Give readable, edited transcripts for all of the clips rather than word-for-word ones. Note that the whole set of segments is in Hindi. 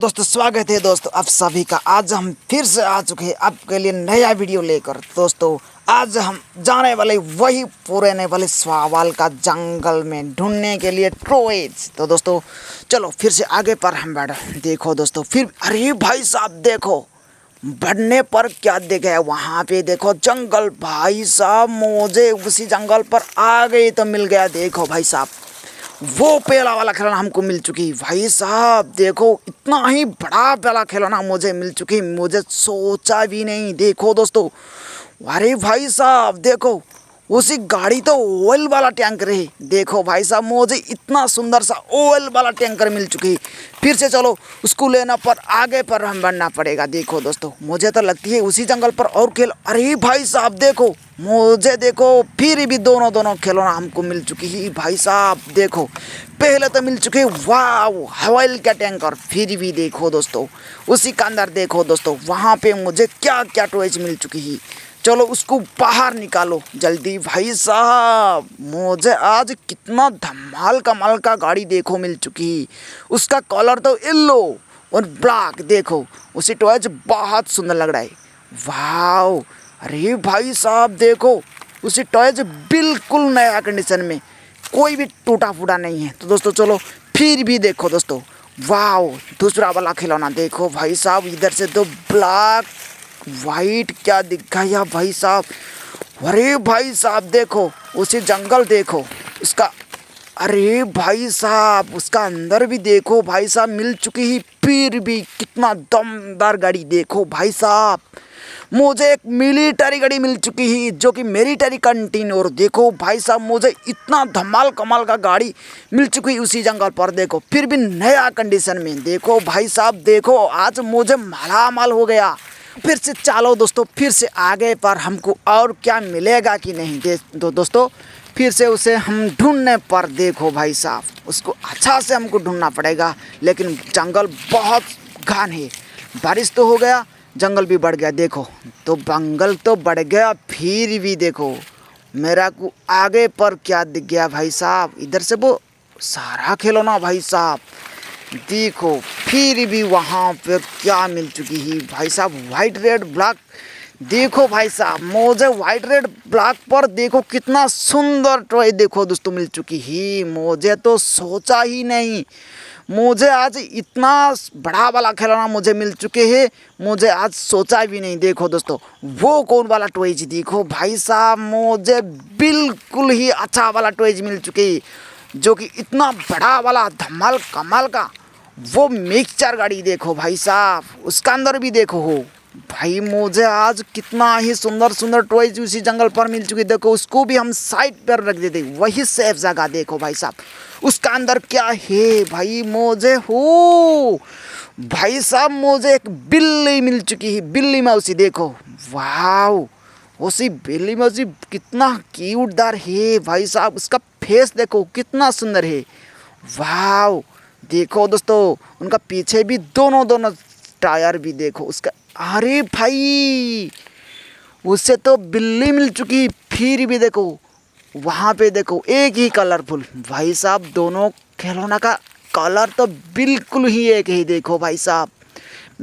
दोस्तों स्वागत है दोस्तों आप सभी का। आज हम फिर से आ चुके हैं आपके लिए नया वीडियो लेकर। दोस्तों आज हम जाने वाले वही पुराने वाले सवाल का जंगल में ढूंढने के लिए टॉयज। तो दोस्तों चलो फिर से आगे पर हम बढ़े। देखो दोस्तों फिर अरे भाई साहब देखो बढ़ने पर क्या दिख गया वहाँ पे। देखो जंगल भाई साहब, मुझे उसी जंगल पर आ गई तो मिल गया। देखो भाई साहब वो पहला वाला खिलौना हमको मिल चुकी भाई साहब। देखो इतना ही बड़ा पहला खिलौना मुझे मिल चुकी, मुझे सोचा भी नहीं। देखो दोस्तों अरे भाई साहब देखो उसी गाड़ी तो ऑयल वाला टैंकर है। देखो भाई साहब मुझे इतना सुंदर सा ऑयल वाला टैंकर मिल चुकी। फिर से चलो उसको लेना पर आगे पर हम बढ़ना पड़ेगा। देखो दोस्तों मुझे तो लगती है उसी जंगल पर और खेल। अरे भाई साहब देखो मुझे देखो फिर भी दोनों खिलौना हमको मिल चुकी है भाई साहब। देखो पहले तो मिल चुके वाह ऑयल का टैंकर, फिर भी देखो दोस्तों उसी का अंदर देखो दोस्तों वहाँ पे मुझे क्या क्या टॉयज मिल चुकी है। चलो उसको बाहर निकालो जल्दी भाई साहब। मुझे आज कितना धमाल कमाल का गाड़ी देखो मिल चुकी। उसका कलर तो येलो और ब्लैक। देखो उसी टॉयज बहुत सुंदर लग रहा है। वाह अरे भाई साहब देखो उसी टॉयज बिल्कुल नया कंडीशन में, कोई भी टूटा फूटा नहीं है। तो दोस्तों चलो फिर भी देखो दोस्तों वाह दूसरा वाला खिलौना देखो भाई साहब। इधर से तो ब्लैक वाइट क्या दिखा या भाई साहब। अरे भाई साहब देखो उसे जंगल देखो उसका। अरे भाई साहब उसका अंदर भी देखो भाई साहब मिल चुकी ही, फिर भी कितना दमदार गाड़ी। देखो भाई साहब मुझे एक मिलिट्री गाड़ी मिल चुकी है जो कि मिलिट्री कंटीन। और देखो भाई साहब मुझे इतना धमाल कमाल का गाड़ी मिल चुकी है उसी जंगल पर। देखो फिर भी नया कंडीशन में। देखो भाई साहब देखो आज मुझे मालामाल हो गया। फिर से चलो दोस्तों फिर से आगे पर हमको और क्या मिलेगा कि नहीं। दोस्तों फिर से उसे हम ढूंढने पर देखो भाई साहब उसको अच्छा से हमको ढूंढना पड़ेगा। लेकिन जंगल बहुत घना है, बारिश तो हो गया जंगल भी बढ़ गया। देखो तो जंगल तो बढ़ गया फिर भी देखो मेरा को आगे पर क्या दिख गया भाई साहब। इधर से वो सारा खिलौना भाई साहब। देखो फिर भी वहाँ पर क्या मिल चुकी है भाई साहब वाइट रेड ब्लैक। देखो भाई साहब मुझे वाइट रेड ब्लैक पर देखो कितना सुंदर टॉय देखो दोस्तों मिल चुकी है। मुझे तो सोचा ही नहीं मुझे आज इतना बड़ा वाला खिलौना मुझे मिल चुके हैं, मुझे आज सोचा भी नहीं। देखो दोस्तों वो कौन वाला टॉयज देखो भाई साहब मुझे बिल्कुल ही अच्छा वाला टॉयज मिल चुके जो कि इतना बड़ा वाला धमाल कमाल का वो मिक्सचर गाड़ी। देखो भाई साहब उसका अंदर भी देखो हो भाई मुझे आज कितना ही सुंदर सुंदर टॉयज उसी जंगल पर मिल चुकी। देखो उसको भी हम साइड पर रख देते वही सेफ जगह। देखो भाई साहब उसका अंदर क्या है भाई मुझे हो भाई साहब मुझे एक बिल्ली मिल चुकी है, बिल्ली मौसी। देखो वाह उसी बिल्ली मौसी कितना क्यूटदार है भाई साहब। उसका फेस देखो कितना सुंदर है। वाह देखो दोस्तों उनका पीछे भी दोनों टायर भी देखो उसका। अरे भाई उससे तो बिल्ली मिल चुकी फिर भी देखो वहाँ पे देखो एक ही कलरफुल भाई साहब। दोनों खिलौना का कलर तो बिल्कुल ही एक ही। देखो भाई साहब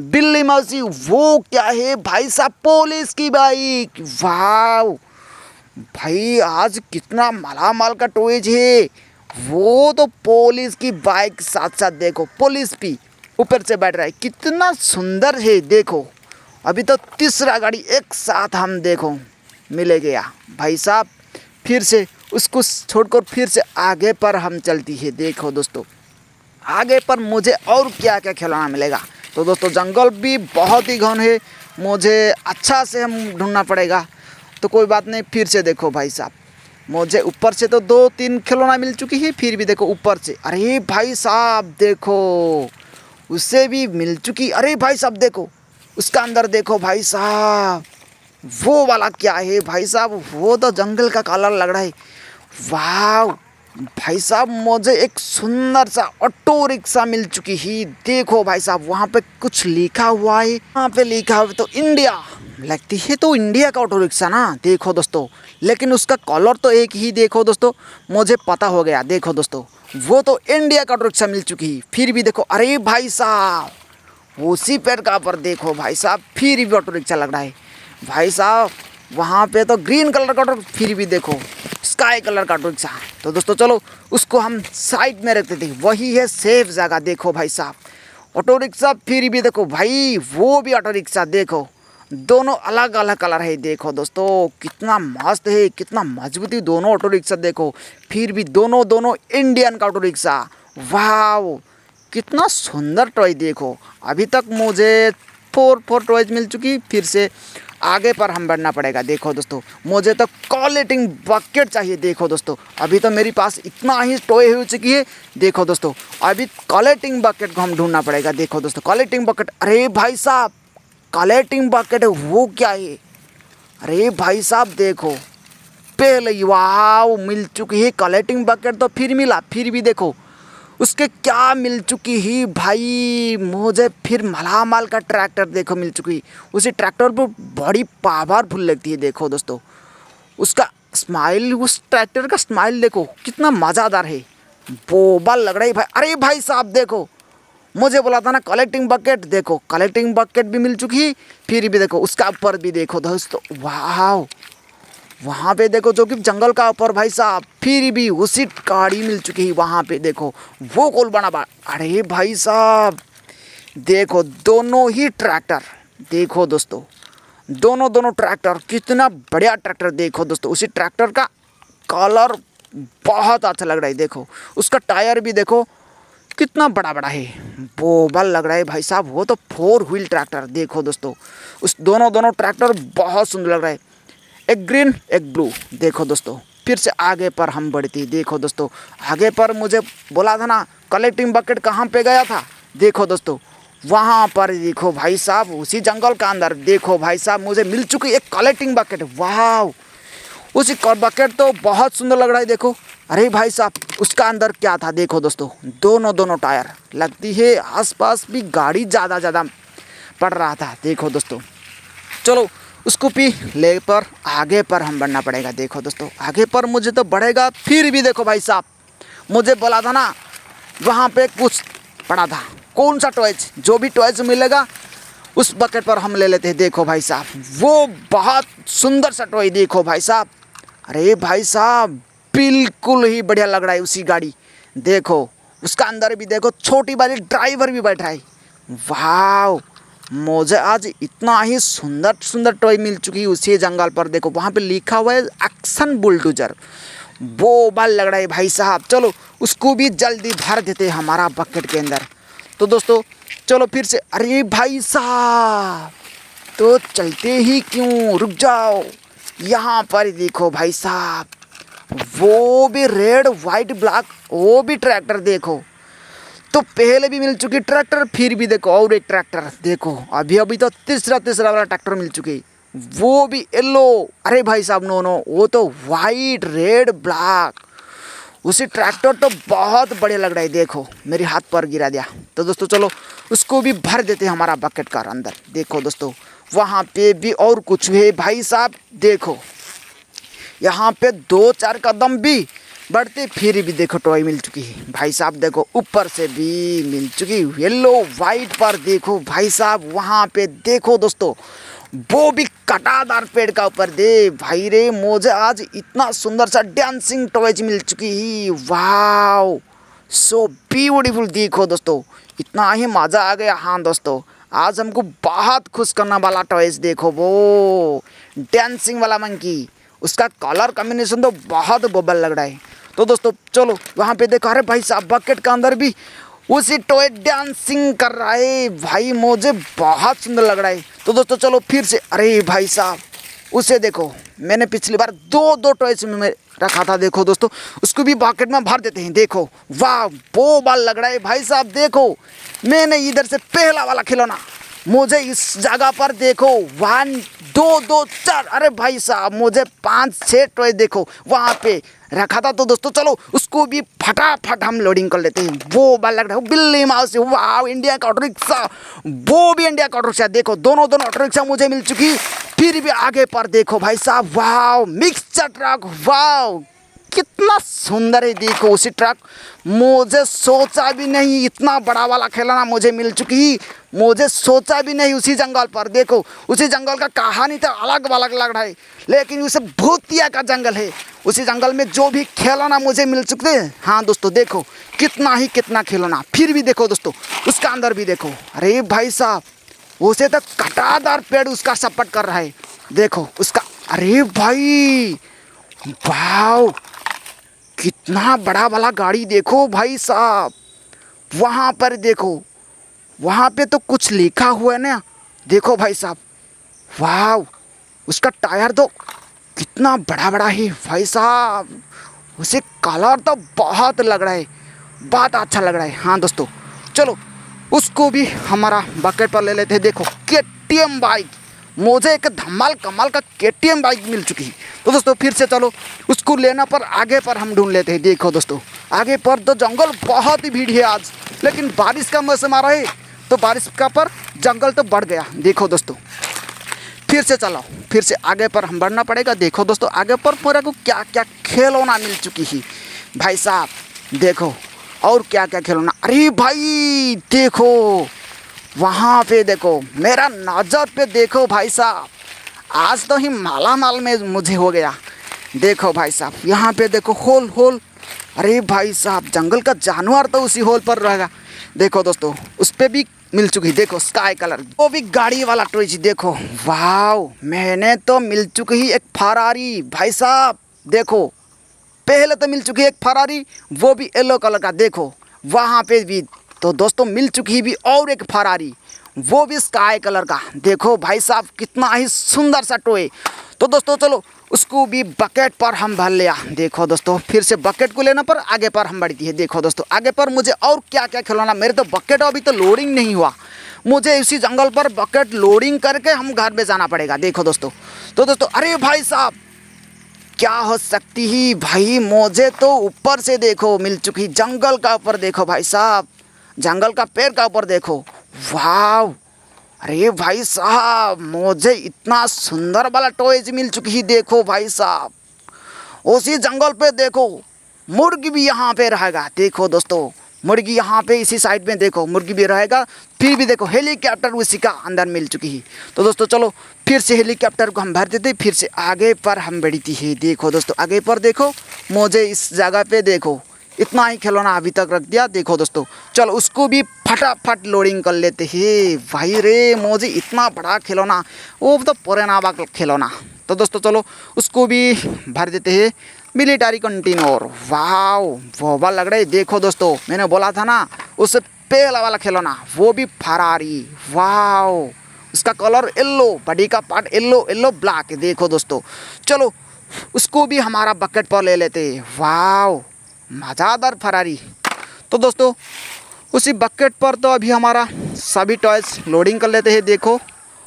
बिल्ली मौसी वो क्या है भाई साहब पुलिस की बाइक। वाह भाई आज कितना मालामाल का टॉयज है। वो तो पुलिस की बाइक साथ साथ देखो पुलिस भी ऊपर से बैठ रहा है कितना सुंदर है। देखो अभी तो तीसरा गाड़ी एक साथ हम देखो मिले गया भाई साहब। फिर से उसको छोड़कर फिर से आगे पर हम चलती है। देखो दोस्तों आगे पर मुझे और क्या क्या खिलौना मिलेगा। तो दोस्तों जंगल भी बहुत ही घना है, मुझे अच्छा से हम ढूंढना पड़ेगा। तो कोई बात नहीं फिर से देखो भाई साहब मुझे ऊपर से तो 2-3 खिलौना मिल चुकी है, फिर भी देखो ऊपर से। अरे भाई साहब देखो उससे भी मिल चुकी। अरे भाई साहब देखो उसका अंदर देखो भाई साहब वो वाला क्या है भाई साहब। वो तो जंगल का कलर लग रहा है। वाह भाई साहब मुझे एक सुंदर सा ऑटो रिक्शा मिल चुकी है। देखो भाई साहब वहाँ पे कुछ लिखा हुआ है, वहाँ पे लिखा हुआ तो इंडिया लगती है, तो इंडिया का ऑटो रिक्शा ना। देखो दोस्तों लेकिन उसका कलर तो एक ही। देखो दोस्तों मुझे पता हो गया। देखो दोस्तों वो तो इंडिया का ऑटो रिक्शा मिल चुकी है फिर भी देखो। अरे भाई साहब उसी पेड़ का पर देखो भाई साहब फिर भी ऑटो रिक्शा लग रहा है भाई साहब। वहाँ पे तो ग्रीन कलर का ऑटो, फिर भी देखो स्काई कलर का ऑटो रिक्शा। तो दोस्तों चलो उसको हम साइड में रखते थे, वही है सेफ जगह। देखो भाई साहब ऑटो रिक्शा, फिर भी देखो भाई वो भी ऑटो रिक्शा, देखो दोनों अलग अलग कलर है। देखो दोस्तों कितना मस्त है, कितना मजबूती दोनों ऑटो रिक्शा। देखो फिर भी दोनों इंडियन का ऑटो रिक्शा। वाह कितना सुंदर टॉय। देखो अभी तक मुझे फोर टॉयज मिल चुकी, फिर से आगे पर हम बढ़ना पड़ेगा। देखो दोस्तों मुझे तो कलेक्टिंग बकेट चाहिए। देखो दोस्तों अभी तो मेरे पास इतना ही टॉय हो चुकी है। देखो दोस्तों अभी कलेक्टिंग बकेट को हम ढूंढना पड़ेगा। देखो दोस्तों कलेक्टिंग बकेट, अरे भाई साहब कलेक्टिंग बकेट है, वो क्या है? अरे भाई साहब देखो पहले ही वाह मिल चुकी है कलेक्टिंग बकेट, तो फिर मिला, फिर भी देखो उसके क्या मिल चुकी है भाई मुझे, फिर मालामाल का ट्रैक्टर देखो मिल चुकी। उसी ट्रैक्टर पर बड़ी पावरफुल लगती है। देखो दोस्तों उसका स्माइल, उस ट्रैक्टर का स्माइल देखो कितना मज़ेदार है, बोबल लग रही भाई। अरे भाई साहब देखो मुझे बोला था ना कलेक्टिंग बकेट, देखो कलेक्टिंग बकेट भी मिल चुकी, फिर भी देखो उसका ऊपर भी देखो दोस्तों वाह वहाँ पे देखो जो कि जंगल का ऊपर भाई साहब, फिर भी उसी गाड़ी मिल चुकी है। वहाँ पे देखो वो कोल बना बा, अरे भाई साहब देखो दोनों ही ट्रैक्टर। देखो दोस्तों दोनों ट्रैक्टर, कितना बढ़िया ट्रैक्टर। देखो दोस्तों उसी ट्रैक्टर का कलर बहुत अच्छा लग रहा है। देखो उसका टायर भी देखो कितना बड़ा बड़ा है, बोबल लग रहा है भाई साहब। वो तो 4 व्हील ट्रैक्टर। देखो दोस्तों उस दोनों ट्रैक्टर बहुत सुंदर लग रहा है, एक ग्रीन एक ब्लू। देखो दोस्तों फिर से आगे पर हम बढ़ती। देखो दोस्तों आगे पर मुझे बोला था ना कलेक्टिंग बकेट कहाँ पे गया था। देखो दोस्तों वहाँ पर देखो भाई साहब उसी जंगल का अंदर देखो भाई साहब मुझे मिल चुकी एक कलेक्टिंग बकेट। वाह उसी बकेट तो बहुत सुंदर लग रहा है। देखो अरे भाई साहब उसका अंदर क्या था। देखो दोस्तों दोनों टायर, लगती है आसपास भी गाड़ी ज़्यादा पड़ रहा था। देखो दोस्तों चलो उसको भी ले पर आगे पर हम बढ़ना पड़ेगा। देखो दोस्तों आगे पर मुझे तो बढ़ेगा, फिर भी देखो भाई साहब मुझे बोला था ना वहाँ पे कुछ पड़ा था, कौन सा टॉयज, जो भी टॉयज मिलेगा उस बकेट पर हम ले लेते हैं। देखो भाई साहब वो बहुत सुंदर सा टॉय। देखो भाई साहब अरे भाई साहब बिल्कुल ही बढ़िया लग रहा है उसी गाड़ी। देखो उसका अंदर भी देखो छोटी वाली ड्राइवर भी बैठा है। वाह मुझे आज इतना ही सुंदर टॉय मिल चुकी है उसी जंगल पर। देखो वहाँ पे लिखा हुआ है एक्शन बुलडोजर, वो बाल लग रहा है भाई साहब। चलो उसको भी जल्दी भर देते हमारा बकेट के अंदर। तो दोस्तों चलो फिर से, अरे भाई साहब तो चलते ही क्यों, रुक जाओ। यहाँ पर देखो भाई साहब वो भी रेड वाइट ब्लैक, वो भी ट्रैक्टर। देखो तो पहले भी मिल चुकी ट्रैक्टर, फिर भी देखो और एक ट्रैक्टर। देखो अभी तो तीसरा वाला ट्रैक्टर मिल चुकी, वो भी येलो। अरे भाई साहब नो वो तो वाइट रेड ब्लैक। उसी ट्रैक्टर तो बहुत बढ़िया लग रहा है। देखो मेरे हाथ पर गिरा दिया। तो दोस्तों चलो उसको भी भर देते हमारा बकेट का अंदर। देखो दोस्तों वहाँ पे भी और कुछ है भाई साहब। देखो यहाँ पे 2-4 कदम भी बढ़ते फिर भी देखो टॉय मिल चुकी है भाई साहब। देखो ऊपर से भी मिल चुकी येलो वाइट पर। देखो भाई साहब वहाँ पे देखो दोस्तों वो भी कटादार पेड़ का ऊपर दे भाई रे। मुझे आज इतना सुंदर सा डांसिंग टॉयज मिल चुकी है। वाह सो ब्यूटीफुल। देखो दोस्तों इतना ही मज़ा आ गया। हाँ दोस्तों आज हमको बहुत खुश करने वाला टॉयज देखो, वो डांसिंग वाला मंकी, उसका कलर कॉम्बिनेशन तो बहुत बबल लग रहा है। तो दोस्तों चलो वहाँ पे देखो, अरे भाई साहब बकेट का अंदर भी उसी टॉय डांसिंग कर रहा है भाई, मुझे बहुत सुंदर लग रहा है। तो दोस्तों चलो फिर से, अरे भाई साहब उसे देखो मैंने पिछली बार दो टॉयज में रखा था। देखो दोस्तों उसको भी बकेट में भर देते हैं। देखो वाह वो बाल लग रहा है भाई साहब। देखो मैंने इधर से पहला वाला खिलौना मुझे इस जगह पर देखो 1 2 4, अरे भाई साहब मुझे 5-6 टॉय देखो वहाँ पे रखा था। तो दोस्तों चलो उसको भी फटाफट हम लोडिंग कर लेते हैं। वो बाल लग रहा है बिल्ली माउस, वाह इंडिया का ऑटो रिक्शा, वो भी इंडिया का ऑटो रिक्शा। देखो दोनों ऑटो रिक्शा मुझे मिल चुकी। फिर भी आगे पर देखो भाई साहब, वाह मिक्सर ट्रक, वाह कितना सुंदर है। देखो उसी ट्रक, मुझे सोचा भी नहीं इतना बड़ा वाला खिलौना मुझे मिल चुकी। मुझे सोचा भी नहीं उसी जंगल पर। देखो उसी जंगल का कहानी तो अलग अलग लग रहा है, लेकिन उसे भूतिया का जंगल है। उसी जंगल में जो भी खिलौना मुझे मिल चुके हैं, हाँ दोस्तों देखो कितना खिलौना। फिर भी देखो दोस्तों उसका अंदर भी देखो, अरे भाई साहब उसे तो कटादार पेड़ उसका सपोर्ट कर रहा है। देखो उसका, अरे भाई वाह कितना बड़ा वाला गाड़ी देखो भाई साहब। वहाँ पर देखो, वहाँ पे तो कुछ लिखा हुआ है ना, देखो भाई साहब। वाह उसका टायर तो कितना बड़ा बड़ा है भाई साहब। उसे कलर तो बहुत लग रहा है, बहुत अच्छा लग रहा है। हाँ दोस्तों चलो उसको भी हमारा बकेट पर ले लेते हैं। देखो KTM बाइक, मुझे एक धमाल कमाल का KTM बाइक मिल चुकी है। तो दोस्तों फिर से चलो उसको लेना पर आगे पर हम ढूंढ लेते हैं। देखो दोस्तों आगे पर तो जंगल बहुत ही भीड़ है आज, लेकिन बारिश का मौसम आ रहा है तो बारिश का पर जंगल तो बढ़ गया। देखो दोस्तों फिर से चलो, फिर से आगे पर हम बढ़ना पड़ेगा। देखो दोस्तों आगे पर पूरा को क्या क्या खिलौना मिल चुकी है भाई साहब। देखो और क्या क्या खिलौना, अरे भाई देखो वहाँ पे देखो, मेरा नज़र पे देखो भाई साहब। आज तो ही माला माल में मुझे हो गया। देखो भाई साहब यहाँ पे देखो होल, अरे भाई साहब जंगल का जानवर तो उसी होल पर रहेगा। देखो दोस्तों उस पर भी मिल चुकी, देखो स्काई कलर, वो भी गाड़ी वाला टॉयज। देखो वाव मैंने तो मिल चुकी ही एक फरारी भाई साहब। देखो पहले तो मिल चुकी है एक फरारी, वो भी येलो कलर का। देखो वहाँ पे भी तो दोस्तों मिल चुकी भी और एक फरारी, वो भी स्काई कलर का। देखो भाई साहब कितना ही सुंदर सा टॉय। तो दोस्तों चलो उसको भी बकेट पर हम भर लिया। देखो दोस्तों फिर से बकेट को लेना पर आगे पर हम बढ़ती है। देखो दोस्तों आगे पर मुझे और क्या क्या खिलौना, मेरे तो बकेट अभी तो लोडिंग नहीं हुआ, मुझे इसी जंगल पर बकेट लोडिंग करके हम घर में जाना पड़ेगा। देखो दोस्तों तो दोस्तों अरे भाई साहब क्या हो सकती है भाई, मुझे तो ऊपर से देखो मिल चुकी, जंगल का ऊपर देखो भाई साहब, जंगल का पेड़ का ऊपर देखो। वाह अरे भाई साहब मुझे इतना सुंदर वाला टॉयज मिल चुकी है। देखो भाई साहब उसी जंगल पे देखो मुर्गी भी यहाँ पे रहेगा। देखो दोस्तों मुर्गी यहाँ पे इसी साइड में देखो मुर्गी भी रहेगा। फिर भी देखो हेलीकॉप्टर उसी का अंदर मिल चुकी है। तो दोस्तों चलो फिर से हेलीकॉप्टर को हम भर देते, फिर से आगे पर हम बढ़ती है। देखो दोस्तों आगे पर देखो, मुझे इस जगह पे देखो इतना ही खिलौना अभी तक रख दिया। देखो दोस्तों चलो उसको भी फटाफट लोडिंग कर लेते हैं। भाई रे मुझे इतना बड़ा खिलौना, वो तो पुराना वाला खिलौना। तो दोस्तों चलो उसको भी भर देते हैं मिलिट्री कंटेनर। वाह वो लग रहा है। देखो दोस्तों मैंने बोला था ना उस पहला वाला खिलौना, वो भी फरारी। वाह उसका कलर येलो, बॉडी का पार्ट येलो ब्लैक। देखो दोस्तों चलो उसको भी हमारा बकेट पर ले लेते हैं। वाह मज़ेदार फरारी। तो दोस्तों उसी बकेट पर तो अभी हमारा सभी टॉयज लोडिंग कर लेते हैं। देखो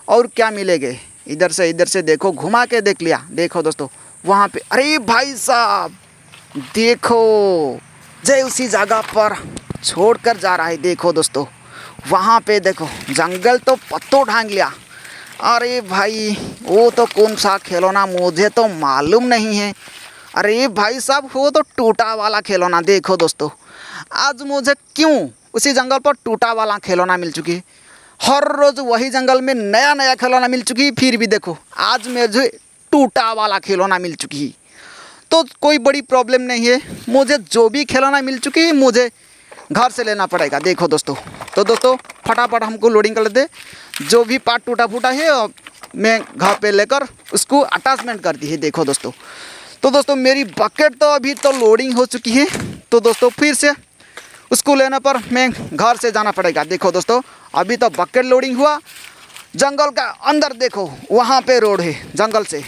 और क्या मिलेंगे, इधर से देखो, घुमा के देख लिया। देखो दोस्तों वहाँ पे, अरे भाई साहब देखो जय उसी जगह पर छोड़कर जा रहा है। देखो दोस्तों वहाँ पे देखो जंगल तो पत्तों ढांग लिया। अरे भाई वो तो कौन सा खिलौना मुझे तो मालूम नहीं है। अरे भाई साहब वो तो टूटा वाला खिलौना। देखो दोस्तों आज मुझे क्यों उसी जंगल पर टूटा वाला खिलौना मिल चुकी है। हर रोज़ वही जंगल में नया नया खिलौना मिल चुकी है, फिर भी देखो आज मुझे टूटा वाला खिलौना मिल चुकी है। तो कोई बड़ी प्रॉब्लम नहीं है, मुझे जो भी खिलौना मिल चुकी है मुझे घर से लेना पड़ेगा। देखो दोस्तों तो दोस्तों फटाफट हमको लोडिंग कर लेते, जो भी पार्ट टूटा फूटा है मैं घर पे लेकर उसको अटैचमेंट कर दी है। देखो दोस्तों तो दोस्तों मेरी बकेट तो अभी तो लोडिंग हो चुकी है। तो दोस्तों फिर से उसको लेने पर मैं घर से जाना पड़ेगा। देखो दोस्तों अभी तो बकेट लोडिंग हुआ, जंगल का अंदर देखो वहाँ पे रोड है जंगल से।